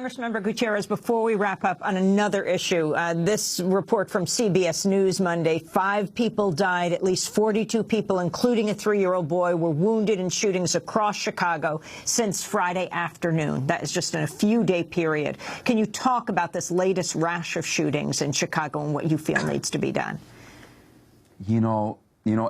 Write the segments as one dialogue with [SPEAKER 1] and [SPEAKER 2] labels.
[SPEAKER 1] Congressmember Gutierrez, before we wrap up on another issue, this report from CBS News Monday, 5 people died, at least 42 people, including a 3-year-old boy, were wounded in shootings across Chicago since Friday afternoon. That is just in a few-day period. Can you talk about this latest rash of shootings in Chicago and what you feel needs to be done?
[SPEAKER 2] You know,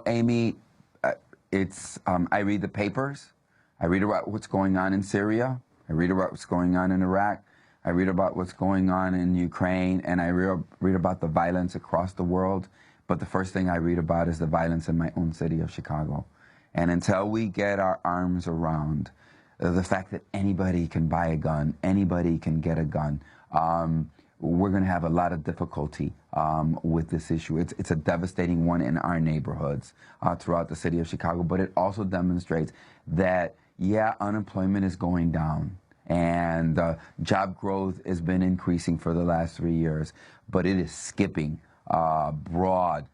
[SPEAKER 2] Amy, I read the papers. I read about what's going on in Syria. I read about what's going on in Iraq. I read about what's going on in Ukraine, and I read about the violence across the world. But the first thing I read about is the violence in my own city of Chicago. And until we get our arms around the fact that anybody can buy a gun, anybody can get a gun, we're going to have a lot of difficulty with this issue. It's a devastating one in our neighborhoods throughout the city of Chicago, but it also demonstrates that, yeah, unemployment is going down, and job growth has been increasing for the last 3 years, but it is skipping broad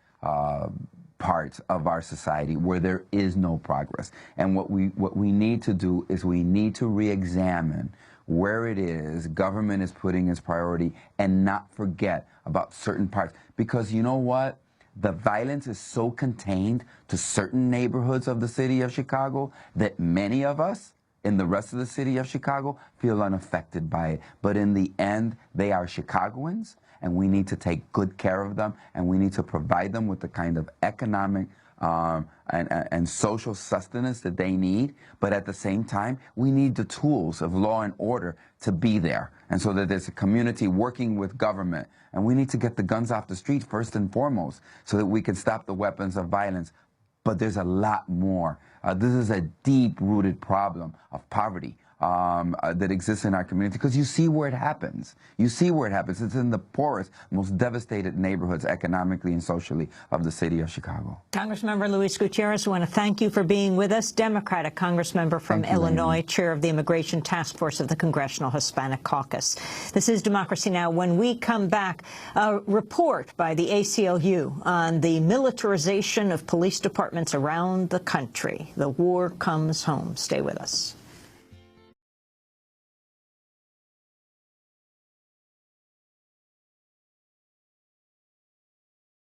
[SPEAKER 2] parts of our society where there is no progress. And what we need to do is we need to re-examine where it is government is putting its priority and not forget about certain parts. Because you know what? The violence is so contained to certain neighborhoods of the city of Chicago that many of us in the rest of the city of Chicago feel unaffected by it. But in the end, they are Chicagoans, and we need to take good care of them, and we need to provide them with the kind of economic and social sustenance that they need. But at the same time, we need the tools of law and order to be there, and so that there's a community working with government. And we need to get the guns off the street first and foremost so that we can stop the weapons of violence. But there's a lot more. This is a deep-rooted problem of poverty that exists in our community, because you see where it happens. You see where it happens. It's in the poorest, most devastated neighborhoods economically and socially of the city of Chicago.
[SPEAKER 1] Congressmember Luis Gutierrez, I want to thank you for being with us. Democratic Congressmember from Illinois, chair of the Immigration Task Force of the Congressional Hispanic Caucus. This is Democracy Now! When we come back, a report by the ACLU on the militarization of police departments around the country. The war comes home. Stay with us.